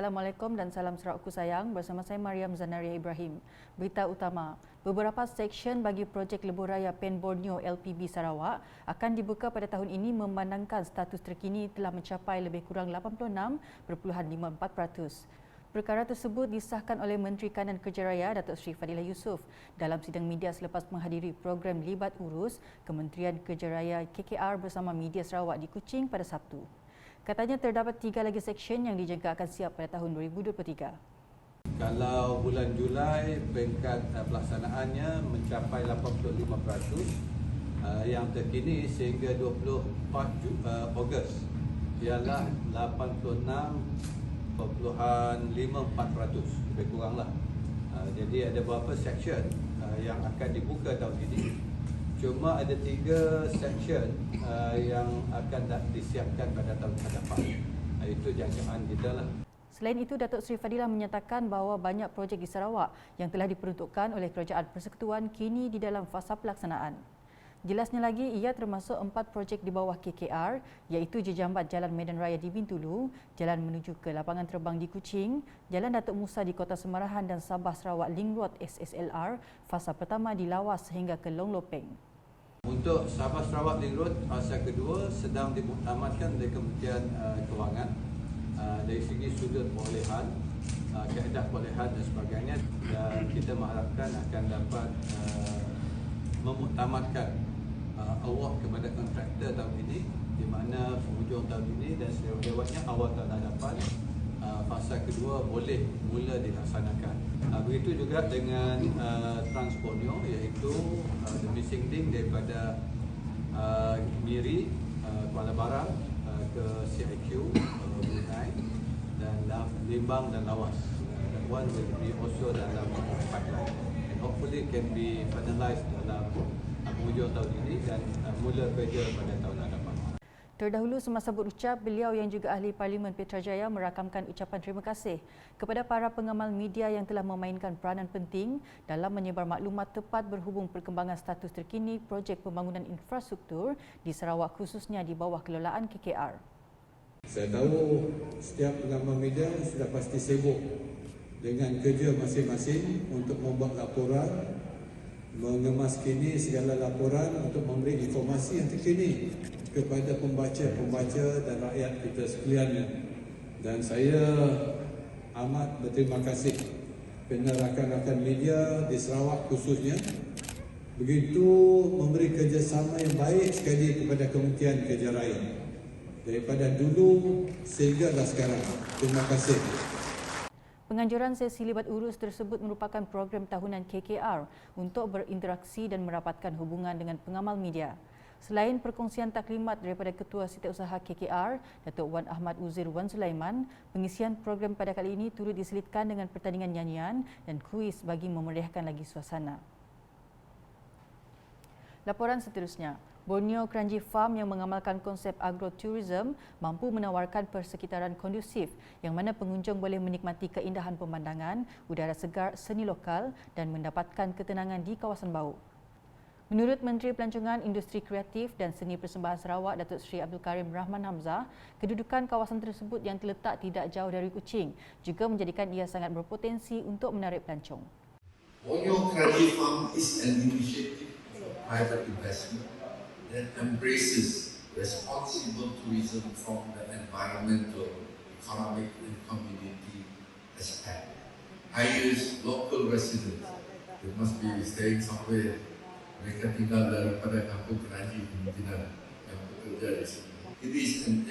Assalamualaikum dan salam Sarawakku sayang. Bersama saya Mariam Zanaria Ibrahim. Berita utama, beberapa seksyen bagi projek lebuh raya Pen Borneo LPB Sarawak akan dibuka pada tahun ini memandangkan status terkini telah mencapai lebih kurang 86.54%. Perkara tersebut disahkan oleh Menteri Kanan Kerja Raya Datuk Seri Fadilah Yusof dalam sidang media selepas menghadiri program Libat Urus Kementerian Kerja Raya KKR bersama media Sarawak di Kuching pada Sabtu. Katanya terdapat 3 lagi seksyen yang dijangka akan siap pada tahun 2023. Kalau bulan Julai peringkat pelaksanaannya mencapai 85%, yang terkini sehingga 24 Ogos ialah 86.54%, lebih kuranglah. Jadi ada beberapa seksyen yang akan dibuka tahun ini. Cuma ada 3 seksyen yang akan disiapkan pada tahun hadapan. Itu jangkaan kita lah. Selain itu, Datuk Seri Fadilah menyatakan bahawa banyak projek di Sarawak yang telah diperuntukkan oleh Kerajaan Persekutuan kini di dalam fasa pelaksanaan. Jelasnya lagi, ia termasuk 4 projek di bawah KKR iaitu jejambat Jalan Medan Raya di Bintulu, jalan menuju ke lapangan terbang di Kuching, Jalan Datuk Musa di Kota Semarahan dan Sabah Sarawak Link Road SSLR, fasa pertama di Lawas sehingga ke Long Lopeng. Untuk Sabah Sarawak Link Road fasa kedua sedang dimuktamadkan oleh Kementerian Kewangan dari segi sudut perolehan, kaedah perolehan dan sebagainya, dan kita mengharapkan akan dapat memuktamadkan award kepada kontraktor tahun ini, di mana penghujung tahun ini dan selewat-lewatnya awal tahun hadapan fasa kedua boleh mula dilaksanakan. Begitu juga dengan Trans Borneo, iaitu the missing link daripada Miri, Kuala Barang ke CIQ, Brunei, dan Limbang dan Lawas. That one will be also dalam pipeline and hopefully can be finalized dalam penghujung tahun ini dan mula kerja pada tahun hadapan. Terdahulu semasa berucap, beliau yang juga ahli Parlimen Putrajaya merakamkan ucapan terima kasih kepada para pengamal media yang telah memainkan peranan penting dalam menyebar maklumat tepat berhubung perkembangan status terkini projek pembangunan infrastruktur di Sarawak khususnya di bawah kelolaan KKR. Saya tahu setiap pengamal media sudah pasti sibuk dengan kerja masing-masing untuk membuat laporan, mengemaskini segala laporan untuk memberi informasi yang terkini kepada pembaca-pembaca dan rakyat kita sekalian. Dan saya amat berterima kasih kerana rakan-rakan media di Sarawak khususnya begitu memberi kerjasama yang baik sekali kepada Kementerian Kerja Raya daripada dulu sehinggalah sekarang. Terima kasih. Penganjuran sesi libat urus tersebut merupakan program tahunan KKR untuk berinteraksi dan merapatkan hubungan dengan pengamal media. Selain perkongsian taklimat daripada Ketua Setiausaha KKR, Datuk Wan Ahmad Uzir Wan Sulaiman, pengisian program pada kali ini turut diselitkan dengan pertandingan nyanyian dan kuis bagi memeriahkan lagi suasana. Laporan seterusnya, Borneo Kranji Farm yang mengamalkan konsep agrotourism mampu menawarkan persekitaran kondusif yang mana pengunjung boleh menikmati keindahan pemandangan, udara segar, seni lokal dan mendapatkan ketenangan di kawasan bau. Menurut Menteri Pelancongan Industri Kreatif dan Seni Persembahan Sarawak Datuk Seri Abdul Karim Rahman Hamzah, kedudukan kawasan tersebut yang terletak tidak jauh dari Kuching juga menjadikan ia sangat berpotensi untuk menarik pelancong. Borneo Kranji Farm is an initiative of private investment that embraces responsible tourism from the environmental, economic and community aspect. Hires local residents. They must be staying somewhere. Mereka tinggal daripada kampung Kranji kemungkinan yang bekerja di sini. It is an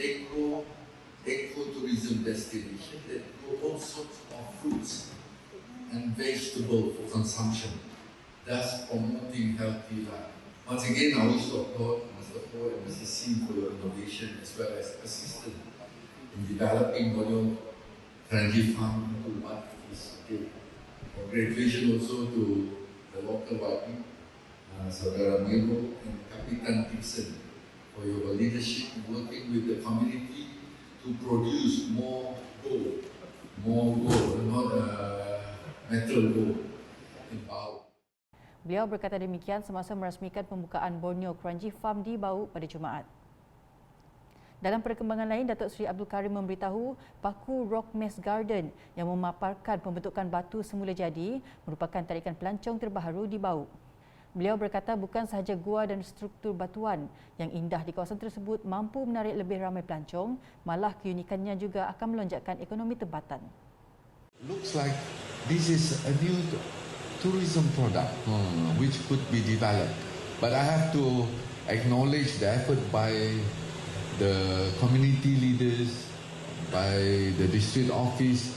eco-tourism destination that grows all sorts of fruits and vegetables for consumption, thus promoting healthy life. Once again, I wish to applaud Mr. Ho and Mr. Sim for your innovation as well as assistance in developing Borneo Kranji Farm into what it is today. Congratulations also to the local YP, Saudara Miro and Kapitan Gibson for your leadership in working with the community to produce more gold, not metal gold in Bau. Beliau berkata demikian semasa merasmikan pembukaan Borneo Kranji Farm di Bau pada Jumaat. Dalam perkembangan lain, Datuk Seri Abdul Karim memberitahu paku Rock Mess Garden yang memaparkan pembentukan batu semula jadi merupakan tarikan pelancong terbaru di Bau. Beliau berkata bukan sahaja gua dan struktur batuan yang indah di kawasan tersebut mampu menarik lebih ramai pelancong, malah keunikannya juga akan melonjakkan ekonomi tempatan. Looks like this is a new tourism product which could be developed. But I have to acknowledge the effort by the community leaders, by the district office,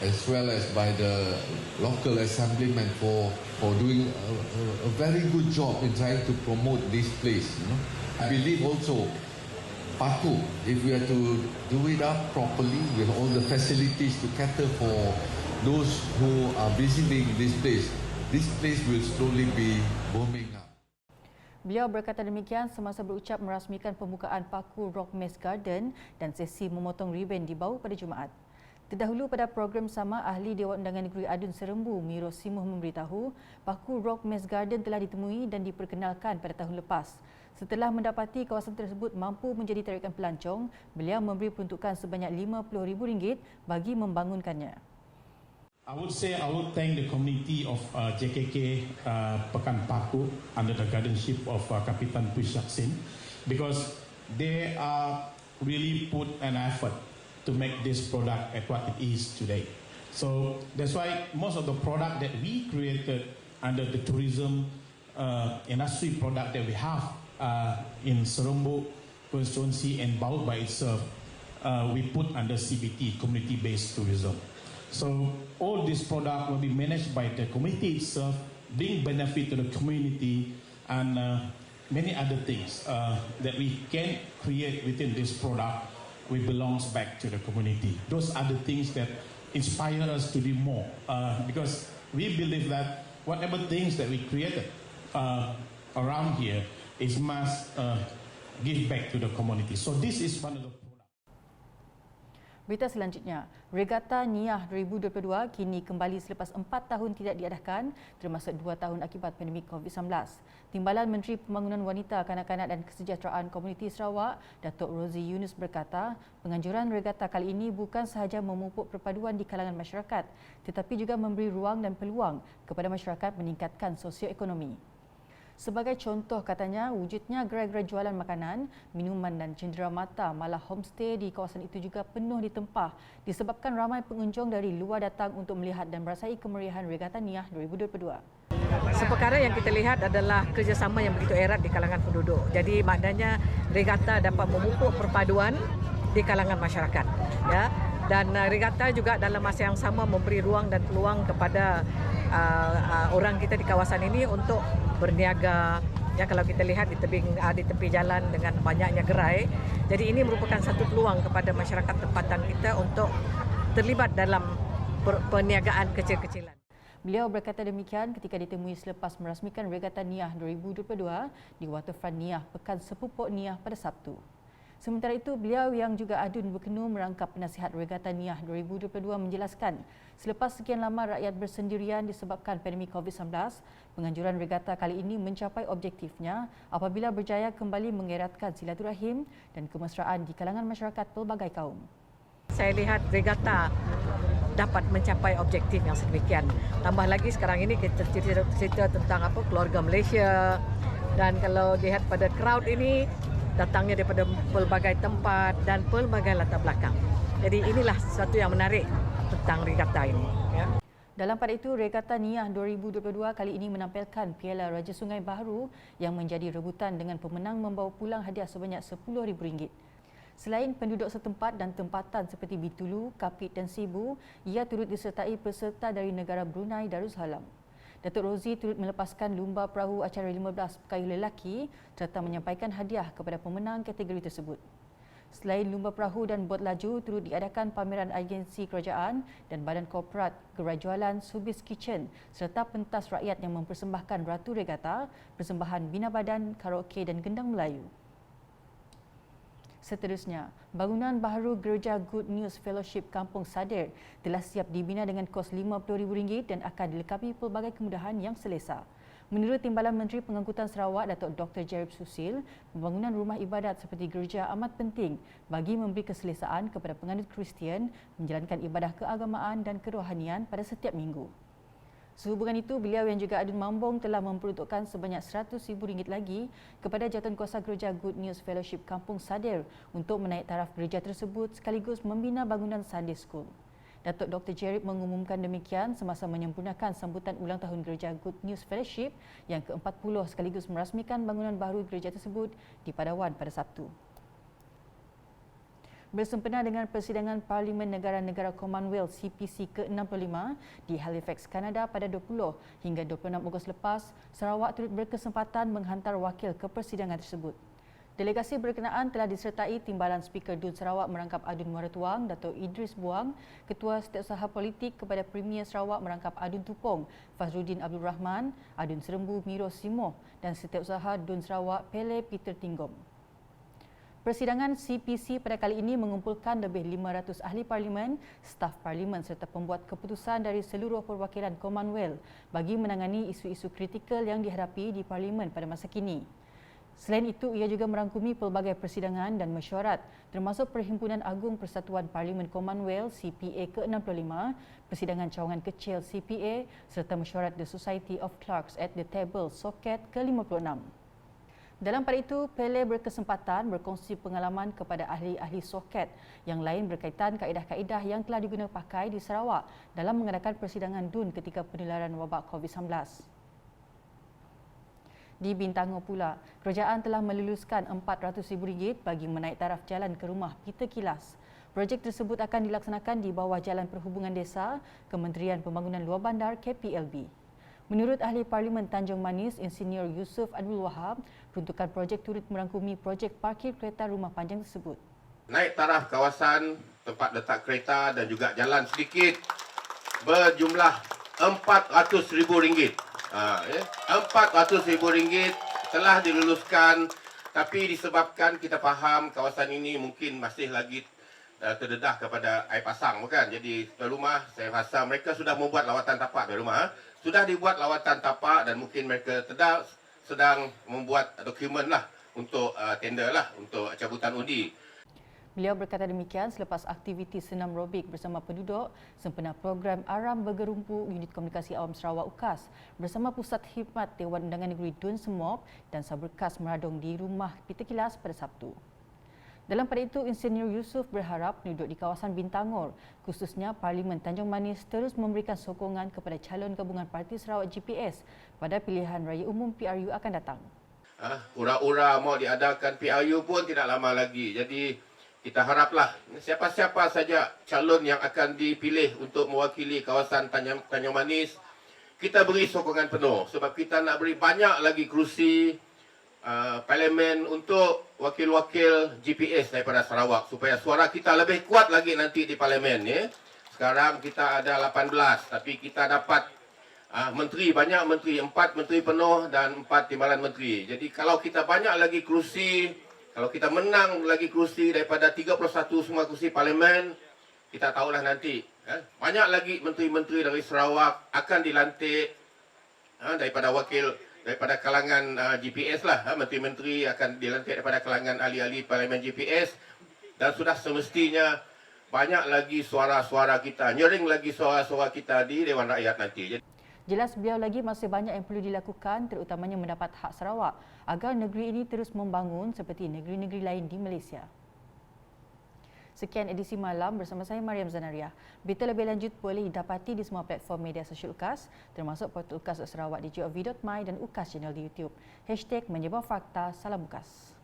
as well as by the local assemblyman for doing a very good job in trying to promote this place. I believe also Paku, if we are to do it up properly with all the facilities to cater for those who are visiting this place will slowly be booming up. Beliau berkata demikian semasa berucap merasmikan pembukaan paku Rock Mess Garden dan sesi memotong riben di Bau pada Jumaat. Terdahulu pada program sama, Ahli Dewan Undangan Negeri Adun Serembu, Miro Simuh memberitahu paku Rock Mess Garden telah ditemui dan diperkenalkan pada tahun lepas. Setelah mendapati kawasan tersebut mampu menjadi tarikan pelancong, beliau memberi peruntukan sebanyak RM50,000 bagi membangunkannya. I would say I would thank the community of JKK Pekan Paku under the guardianship of Kapitan Pushak Sin because they are really put an effort to make this product at what it is today. So that's why most of the product that we created under the tourism industry product that we have in Serembu constituency and Bau by itself, we put under CBT, community-based tourism. So all this product will be managed by the community itself, bring benefit to the community and many other things that we can create within this product, which belongs back to the community. Those are the things that inspire us to do more because we believe that whatever things that we created around here is must give back to the community. So this is one of the Berita selanjutnya, Regata Niah 2022 kini kembali selepas 4 tahun tidak diadakan termasuk 2 tahun akibat pandemik COVID-19. Timbalan Menteri Pembangunan Wanita, Kanak-kanak dan Kesejahteraan Komuniti Sarawak, Datuk Rozi Yunus berkata, penganjuran regata kali ini bukan sahaja memupuk perpaduan di kalangan masyarakat tetapi juga memberi ruang dan peluang kepada masyarakat meningkatkan sosioekonomi. Sebagai contoh katanya, wujudnya gerai-gerai jualan makanan, minuman dan cenderamata malah homestay di kawasan itu juga penuh ditempah disebabkan ramai pengunjung dari luar datang untuk melihat dan merasai kemeriahan Regata Niah 2022. Seperkara yang kita lihat adalah kerjasama yang begitu erat di kalangan penduduk. Jadi maknanya regata dapat memupuk perpaduan di kalangan masyarakat. Ya. Dan regata juga dalam masa yang sama memberi ruang dan peluang kepada orang kita di kawasan ini untuk berniaga. Ya, kalau kita lihat di tepi jalan dengan banyaknya gerai, jadi ini merupakan satu peluang kepada masyarakat tempatan kita untuk terlibat dalam perniagaan kecil-kecilan. Beliau berkata demikian ketika ditemui selepas merasmikan Regata Niah 2022 di Waterfront Niah, Pekan Sepupuk Niah pada Sabtu. Sementara itu, beliau yang juga adun berkenu merangkap penasihat Regata Niah 2022 menjelaskan, selepas sekian lama rakyat bersendirian disebabkan pandemik COVID-19, penganjuran regata kali ini mencapai objektifnya apabila berjaya kembali mengeratkan silaturahim dan kemesraan di kalangan masyarakat pelbagai kaum. Saya lihat regata dapat mencapai objektif yang sedemikian. Tambah lagi sekarang ini kita cerita tentang keluarga Malaysia, dan kalau lihat pada crowd ini datangnya daripada pelbagai tempat dan pelbagai latar belakang. Jadi inilah sesuatu yang menarik tentang regata ini. Ya. Dalam pada itu, Regata Niah 2022 kali ini menampilkan Piala Raja Sungai Baharu yang menjadi rebutan dengan pemenang membawa pulang hadiah sebanyak RM10,000. Selain penduduk setempat dan tempatan seperti Bitulu, Kapit dan Sibu, ia turut disertai peserta dari negara Brunei Darussalam. Datuk Rozi turut melepaskan lumba perahu acara 15 pekayu lelaki serta menyampaikan hadiah kepada pemenang kategori tersebut. Selain lumba perahu dan bot laju, turut diadakan pameran agensi kerajaan dan badan korporat, gerai jualan, Subis Kitchen serta pentas rakyat yang mempersembahkan Ratu Regata, persembahan Bina Badan, karaoke dan gendang Melayu. Seterusnya, bangunan baharu Gereja Good News Fellowship Kampung Sadir telah siap dibina dengan kos RM50,000 dan akan dilengkapi pelbagai kemudahan yang selesa. Menurut Timbalan Menteri Pengangkutan Sarawak Datuk Dr. Jerib Susil, pembangunan rumah ibadat seperti gereja amat penting bagi memberi keselesaan kepada penganut Kristian menjalankan ibadah keagamaan dan kerohanian pada setiap minggu. Sehubungan itu, beliau yang juga adun mambung telah memperuntukkan sebanyak RM100,000 lagi kepada Jawatankuasa Gereja Good News Fellowship Kampung Sadir untuk menaik taraf gereja tersebut sekaligus membina bangunan Sunday School. Datuk Dr. Jerib mengumumkan demikian semasa menyempurnakan sambutan ulang tahun Gereja Good News Fellowship yang ke-40 sekaligus merasmikan bangunan baru gereja tersebut di Padawan pada Sabtu. Bersempena dengan persidangan Parlimen Negara-Negara Commonwealth CPC ke-65 di Halifax, Kanada pada 20 hingga 26 Ogos lepas, Sarawak turut berkesempatan menghantar wakil ke persidangan tersebut. Delegasi berkenaan telah disertai Timbalan Speaker DUN Sarawak Merangkap Adun Muara Tuang, Datuk Idris Buang, Ketua Setiausaha Politik kepada Premier Sarawak Merangkap Adun Tupong, Fazruddin Abdul Rahman, Adun Serembu Miro Simoh dan Setiausaha DUN Sarawak Pele Peter Tinggom. Persidangan CPC pada kali ini mengumpulkan lebih 500 ahli parlimen, staf parlimen serta pembuat keputusan dari seluruh perwakilan Commonwealth bagi menangani isu-isu kritikal yang dihadapi di parlimen pada masa kini. Selain itu, ia juga merangkumi pelbagai persidangan dan mesyuarat termasuk Perhimpunan Agung Persatuan Parlimen Commonwealth CPA ke-65, persidangan cawangan kecil CPA serta mesyuarat The Society of Clerks at the Table Socket ke-56. Dalam pada itu, Pele berkesempatan berkongsi pengalaman kepada ahli-ahli soket yang lain berkaitan kaedah-kaedah yang telah diguna pakai di Sarawak dalam mengadakan persidangan DUN ketika penularan wabak COVID-19. Di Bintangor pula, kerajaan telah meluluskan RM400,000 bagi menaik taraf jalan ke rumah Peter Kilas. Projek tersebut akan dilaksanakan di bawah Jalan Perhubungan Desa, Kementerian Pembangunan Luar Bandar KPLB. Menurut Ahli Parlimen Tanjung Manis, Insinyur Yusof Abdul Wahab, peruntukan projek turut merangkumi projek parkir kereta rumah panjang tersebut. Naik taraf kawasan tempat letak kereta dan juga jalan sedikit berjumlah RM400,000. RM400,000 telah diluluskan, tapi disebabkan kita faham kawasan ini mungkin masih lagi terdedah kepada air pasang, bukan? Jadi tuan rumah, saya rasa mereka sudah membuat lawatan tapak tuan rumah. Sudah dibuat lawatan tapak dan mungkin mereka sedang membuat dokumen lah untuk tender lah untuk cabutan undi. Beliau berkata demikian selepas aktiviti senam robik bersama penduduk sempena program Aram Bergerumpu Unit Komunikasi Awam Sarawak UKAS bersama Pusat Khidmat Dewan Undangan Negeri DUN Semop dan Saberkas Meradong di rumah Peter Kilas pada Sabtu. Dalam pada itu, Insinyur Yusof berharap penduduk di kawasan Bintangor, khususnya Parlimen Tanjung Manis, terus memberikan sokongan kepada calon gabungan Parti Sarawak GPS pada pilihan raya umum PRU akan datang. Ura-ura mau diadakan PRU pun tidak lama lagi. Jadi kita haraplah siapa-siapa saja calon yang akan dipilih untuk mewakili kawasan Tanjung Manis, kita beri sokongan penuh sebab kita nak beri banyak lagi kerusi parlimen untuk wakil-wakil GPS daripada Sarawak supaya suara kita lebih kuat lagi nanti di parlimen. Sekarang kita ada 18 tapi kita dapat menteri, banyak menteri, 4 menteri penuh dan 4 timbalan menteri. Jadi kalau kita banyak lagi kerusi, kalau kita menang lagi kerusi daripada 31 semua kerusi parlimen, kita tahulah nanti banyak lagi menteri-menteri dari Sarawak akan dilantik daripada kalangan GPS lah. Menteri-menteri akan dilantik daripada kalangan ahli-ahli parlimen GPS dan sudah semestinya banyak lagi suara-suara kita, nyering lagi suara-suara kita di Dewan Rakyat nanti. Jelas beliau lagi masih banyak yang perlu dilakukan terutamanya mendapat hak Sarawak agar negeri ini terus membangun seperti negeri-negeri lain di Malaysia. Sekian edisi malam bersama saya Mariam Zanaria. Berita lebih lanjut boleh didapati di semua platform media sosial UKAS termasuk portal UKAS Sarawak di gov.my dan UKAS channel di YouTube. #menyebarfakta, salam UKAS.